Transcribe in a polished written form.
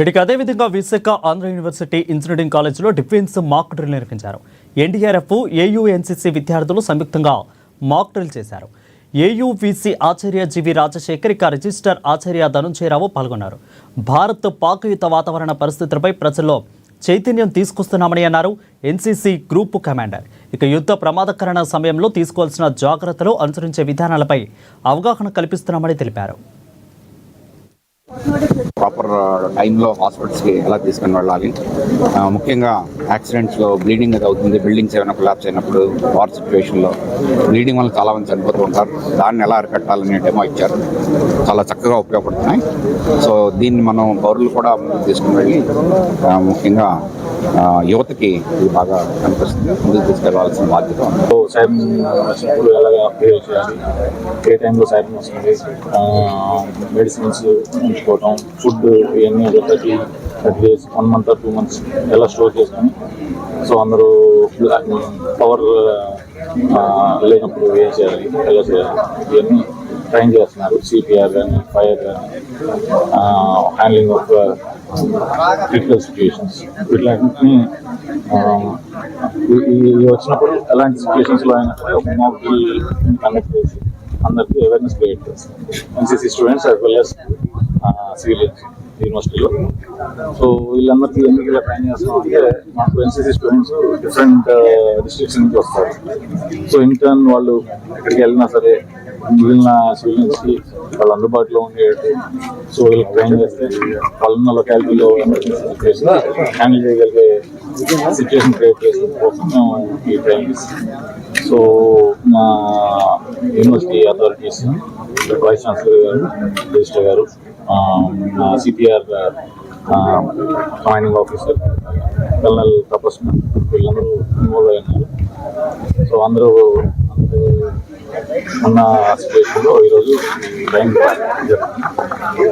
వీటికి అదేవిధంగా Visakha Andhra university engineering కాలేజీలో డిఫెన్స్ మాక్ డ్రిల్ నిర్వహించారు. ఎన్డీఆర్ఎఫ్, ఏయూ, ఎన్సీసీ విద్యార్థులు సంయుక్తంగా మాక్ డ్రిల్ చేశారు. ఏయూవీసీ ఆచార్య జీవి రాజశేఖర్, ఇక రిజిస్టర్ ఆచార్య ధనుంజయరావు పాల్గొన్నారు. భారత్ పాక్ యుద్ధ వాతావరణ పరిస్థితులపై ప్రజల్లో చైతన్యం తీసుకొస్తున్నామని అన్నారు ఎన్సీసీ గ్రూప్ కమాండర్. ఇక యుద్ధ ప్రమాదకరణ సమయంలో తీసుకోవాల్సిన జాగ్రత్తలు, అనుసరించే విధానాలపై అవగాహన కల్పిస్తున్నామని తెలిపారు. ప్రాపర్ టైంలో హాస్పిటల్స్కి ఎలా తీసుకుని వెళ్ళాలి, ముఖ్యంగా యాక్సిడెంట్స్లో బ్లీడింగ్ అది అవుతుంది, బిల్డింగ్స్ ఏమైనా కొలాప్స్ అయినప్పుడు, వార్ సిచ్యువేషన్లో బ్లీడింగ్ వల్ల చాలా మంది చనిపోతూ ఉంటారు. దాన్ని ఎలా అరికట్టాలనే డెమో ఇచ్చారు. చాలా చక్కగా ఉపయోగపడుతున్నాయి. సో దీన్ని మనం పౌరులు కూడా ముందుకు తీసుకుని వెళ్ళి ముఖ్యంగా యువతకి ఇది బాగా కనిపిస్తుంది, ముందుకు తీసుకెళ్లాల్సిన బాధ్యత ఉంది. సైరన్ ఎలాగా బిహేవ్ చేయాలి, ఏ టైంలో సైరన్ వస్తుంది, మెడిసిన్స్ ఉంచుకోవటం, ఫుడ్ ఇవన్నీ 30 days, 1 month or 2 months ఎలా స్టోర్ చేసుకొని, సో అందరూ పవర్ లేనప్పుడు ఏం చేయాలి, ఎలా చేయాలి, ఇవన్నీ ట్రైన్ చేస్తున్నారు. సిపిఆర్ కానీ, ఫైర్ కానీ, హ్యాండ్లింగ్ ఆఫ్ క్రిటికల్ సిచ్యువేషన్స్, వీటిని వచ్చినప్పుడు ఎలాంటి సిచ్యువేషన్స్లో అయినా సరే ఒక మాక్ డ్రిల్ కండక్ట్ చేసి అందరికీ అవేర్నెస్ క్రియేట్ చేస్తారు. NCC students as well as civilians యూనివర్సిటీలో. సో వీళ్ళందరికీ ఎందుకు ఇలా ట్రైన్ చేస్తున్నాం అంటే, మాకు ఎన్సీసీ స్టూడెంట్స్ డిఫరెంట్ డిస్ట్రిక్ట్స్ నుంచి వస్తారు. సో ఇంటర్న్ వాళ్ళు ఎక్కడికి వెళ్ళినా సరే మిగిలిన సివిలియన్స్కి వాళ్ళు అందుబాటులో ఉండేట్టు, సో వీళ్ళకి ట్రైన్ చేస్తే వాళ్ళున్న లొకాలిటీలో ఎమర్జెన్సీ సిచ్యువేషన్ హ్యాండిల్ చేయగలిగే సిచ్యువేషన్ క్రియేట్ చేసిన కోసం మేము ఈ ట్రైనింగ్ ఇస్తాం. సో మా యూనివర్సిటీ అథారిటీస్, వైస్ ఛాన్సలర్ గారు, రిజిస్టర్ గారు, సిపిఆర్ కమాండింగ్ ఆఫీసర్, కల్నల్ తపస్సు, వీళ్ళందరూ ఇన్వాల్వ్ అయినారు. సో అందరూ ఉన్న సిచ్యువేషన్లో ఈరోజు ట్రైనింగ్ జరుగుతుంది.